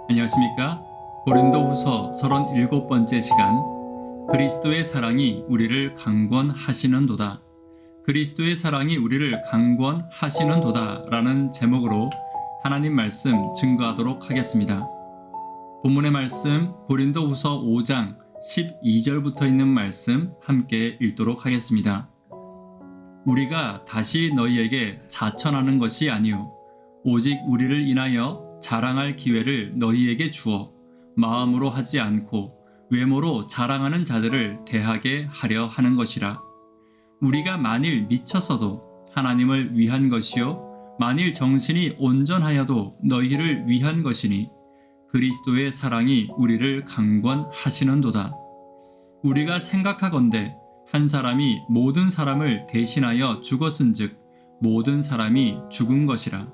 안녕하십니까? 고린도후서 37번째 시간, 그리스도의 사랑이 우리를 강권하시는도다. 그리스도의 사랑이 우리를 강권하시는도다 라는 제목으로 하나님 말씀 증거하도록 하겠습니다. 본문의 말씀 고린도후서 5장 12절부터 있는 말씀 함께 읽도록 하겠습니다. 우리가 다시 너희에게 자천하는 것이 아니요 오직 우리를 인하여 자랑할 기회를 너희에게 주어 마음으로 하지 않고 외모로 자랑하는 자들을 대하게 하려 하는 것이라. 우리가 만일 미쳤어도 하나님을 위한 것이요 만일 정신이 온전하여도 너희를 위한 것이니 그리스도의 사랑이 우리를 강권하시는도다. 우리가 생각하건대 한 사람이 모든 사람을 대신하여 죽었은즉 모든 사람이 죽은 것이라.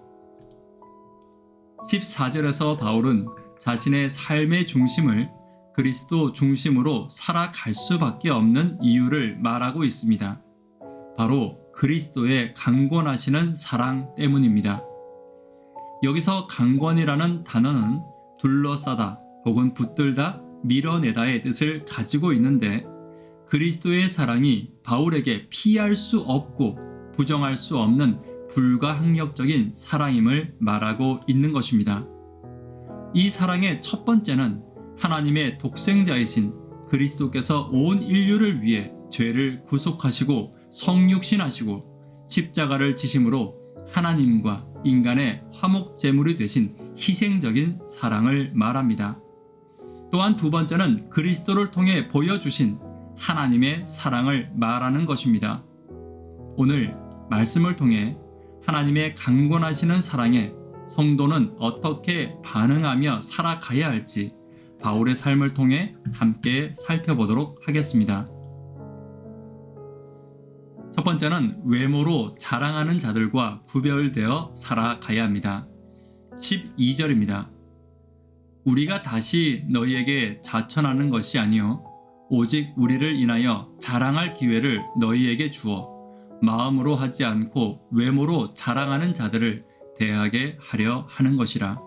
14절에서 바울은 자신의 삶의 중심을 그리스도 중심으로 살아갈 수밖에 없는 이유를 말하고 있습니다. 바로 그리스도의 강권하시는 사랑 때문입니다. 여기서 강권이라는 단어는 둘러싸다 혹은 붙들다, 밀어내다의 뜻을 가지고 있는데 그리스도의 사랑이 바울에게 피할 수 없고 부정할 수 없는 불가항력적인 사랑임을 말하고 있는 것입니다. 이 사랑의 첫 번째는 하나님의 독생자이신 그리스도께서 온 인류를 위해 죄를 구속하시고 성육신하시고 십자가를 지심으로 하나님과 인간의 화목제물이 되신 희생적인 사랑을 말합니다. 또한 두 번째는 그리스도를 통해 보여주신 하나님의 사랑을 말하는 것입니다. 오늘 말씀을 통해 하나님의 강권하시는 사랑에 성도는 어떻게 반응하며 살아가야 할지 바울의 삶을 통해 함께 살펴보도록 하겠습니다. 첫 번째는 외모로 자랑하는 자들과 구별되어 살아가야 합니다. 12절입니다. 우리가 다시 너희에게 자천하는 것이 아니요 오직 우리를 인하여 자랑할 기회를 너희에게 주어 마음으로 하지 않고 외모로 자랑하는 자들을 대하게 하려 하는 것이라.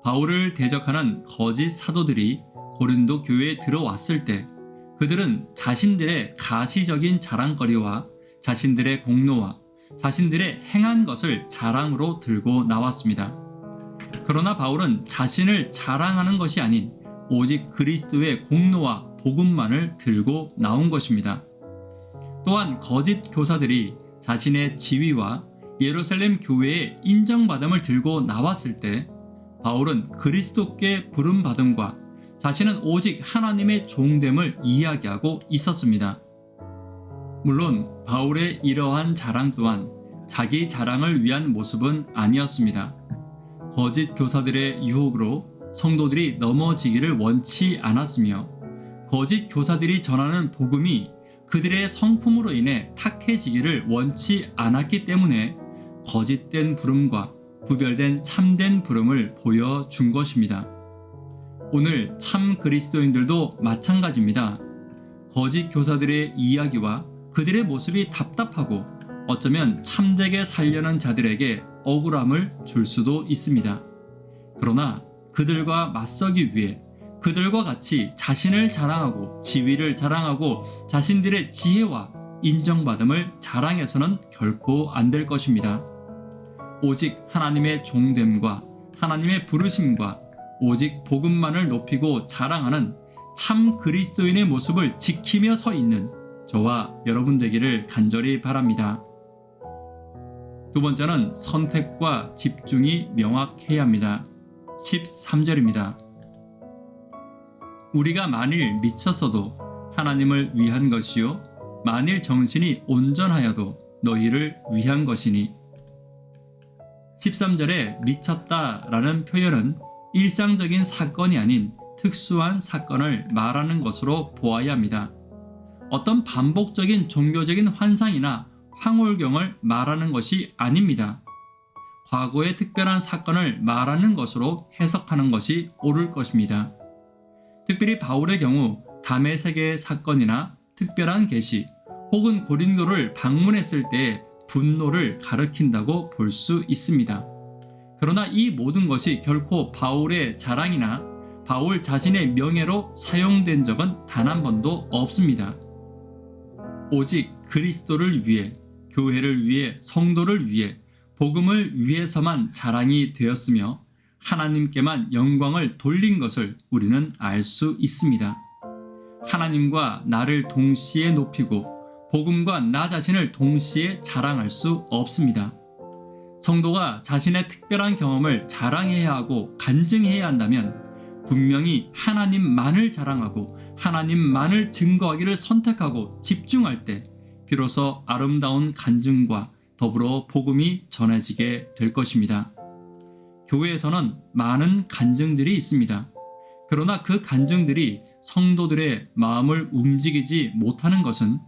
바울을 대적하는 거짓 사도들이 고린도 교회에 들어왔을 때 그들은 자신들의 가시적인 자랑거리와 자신들의 공로와 자신들의 행한 것을 자랑으로 들고 나왔습니다. 그러나 바울은 자신을 자랑하는 것이 아닌 오직 그리스도의 공로와 복음만을 들고 나온 것입니다. 또한 거짓 교사들이 자신의 지위와 예루살렘 교회의 인정받음을 들고 나왔을 때 바울은 그리스도께 부름받음과 자신은 오직 하나님의 종됨을 이야기하고 있었습니다. 물론 바울의 이러한 자랑 또한 자기 자랑을 위한 모습은 아니었습니다. 거짓 교사들의 유혹으로 성도들이 넘어지기를 원치 않았으며 거짓 교사들이 전하는 복음이 그들의 성품으로 인해 탁해지기를 원치 않았기 때문에 거짓된 부름과 구별된 참된 부름을 보여준 것입니다. 오늘 참 그리스도인들도 마찬가지입니다. 거짓 교사들의 이야기와 그들의 모습이 답답하고 어쩌면 참되게 살려는 자들에게 억울함을 줄 수도 있습니다. 그러나 그들과 맞서기 위해 그들과 같이 자신을 자랑하고 지위를 자랑하고 자신들의 지혜와 인정받음을 자랑해서는 결코 안 될 것입니다. 오직 하나님의 종됨과 하나님의 부르심과 오직 복음만을 높이고 자랑하는 참 그리스도인의 모습을 지키며 서 있는 저와 여러분 되기를 간절히 바랍니다. 두 번째는 선택과 집중이 명확해야 합니다. 13절입니다. 우리가 만일 미쳤어도 하나님을 위한 것이요 만일 정신이 온전하여도 너희를 위한 것이니. 13절에 미쳤다라는 표현은 일상적인 사건이 아닌 특수한 사건을 말하는 것으로 보아야 합니다. 어떤 반복적인 종교적인 환상이나 황홀경을 말하는 것이 아닙니다. 과거의 특별한 사건을 말하는 것으로 해석하는 것이 옳을 것입니다. 특별히 바울의 경우 다메섹의 사건이나 특별한 계시 혹은 고린도를 방문했을 때의 분노를 가리킨다고 볼 수 있습니다. 그러나 이 모든 것이 결코 바울의 자랑이나 바울 자신의 명예로 사용된 적은 단 한 번도 없습니다. 오직 그리스도를 위해, 교회를 위해, 성도를 위해, 복음을 위해서만 자랑이 되었으며 하나님께만 영광을 돌린 것을 우리는 알 수 있습니다. 하나님과 나를 동시에 높이고 복음과 나 자신을 동시에 자랑할 수 없습니다. 성도가 자신의 특별한 경험을 자랑해야 하고 간증해야 한다면 분명히 하나님만을 자랑하고 하나님만을 증거하기를 선택하고 집중할 때 비로소 아름다운 간증과 더불어 복음이 전해지게 될 것입니다. 교회에서는 많은 간증들이 있습니다. 그러나 그 간증들이 성도들의 마음을 움직이지 못하는 것은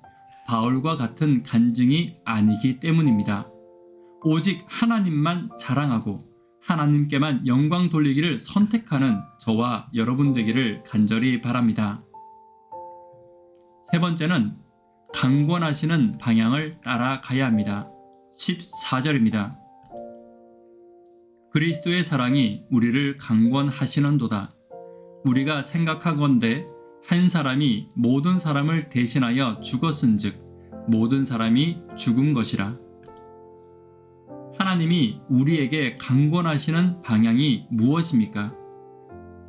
바울과 같은 간증이 아니기 때문입니다. 오직 하나님만 자랑하고 하나님께만 영광 돌리기를 선택하는 저와 여러분 되기를 간절히 바랍니다. 세 번째는 강권하시는 방향을 따라가야 합니다. 14절입니다. 그리스도의 사랑이 우리를 강권하시는도다. 우리가 생각하건대 한 사람이 모든 사람을 대신하여 죽었은즉 모든 사람이 죽은 것이라. 하나님이 우리에게 강권하시는 방향이 무엇입니까?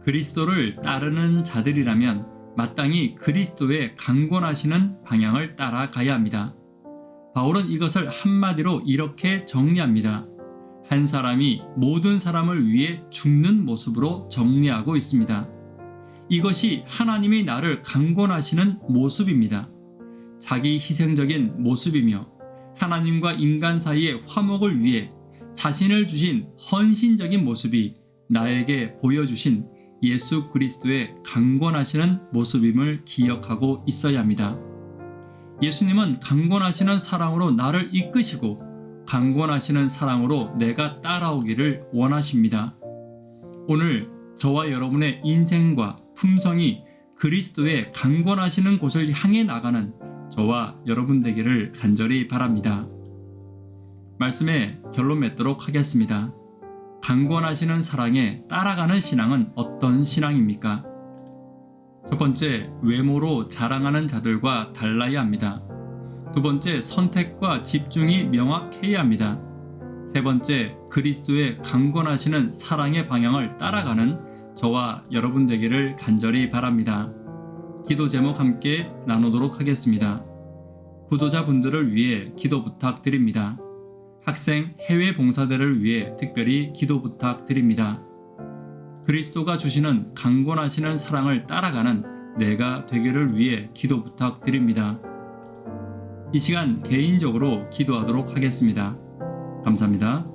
그리스도를 따르는 자들이라면 마땅히 그리스도의 강권하시는 방향을 따라가야 합니다. 바울은 이것을 한마디로 이렇게 정리합니다. 한 사람이 모든 사람을 위해 죽는 모습으로 정리하고 있습니다. 이것이 하나님이 나를 강권하시는 모습입니다. 자기 희생적인 모습이며 하나님과 인간 사이의 화목을 위해 자신을 주신 헌신적인 모습이 나에게 보여주신 예수 그리스도의 강권하시는 모습임을 기억하고 있어야 합니다. 예수님은 강권하시는 사랑으로 나를 이끄시고 강권하시는 사랑으로 내가 따라오기를 원하십니다. 오늘 저와 여러분의 인생과 품성이 그리스도의 강권하시는 곳을 향해 나가는 저와 여러분 되기를 간절히 바랍니다. 말씀에 결론 맺도록 하겠습니다. 강권하시는 사랑에 따라가는 신앙은 어떤 신앙입니까? 첫 번째, 외모로 자랑하는 자들과 달라야 합니다. 두 번째, 선택과 집중이 명확해야 합니다. 세 번째, 그리스도의 강권하시는 사랑의 방향을 따라가는 저와 여러분 되기를 간절히 바랍니다. 기도 제목 함께 나누도록 하겠습니다. 구도자분들을 위해 기도 부탁드립니다. 학생 해외 봉사대를 위해 특별히 기도 부탁드립니다. 그리스도가 주시는 강권하시는 사랑을 따라가는 내가 되기를 위해 기도 부탁드립니다. 이 시간 개인적으로 기도하도록 하겠습니다. 감사합니다.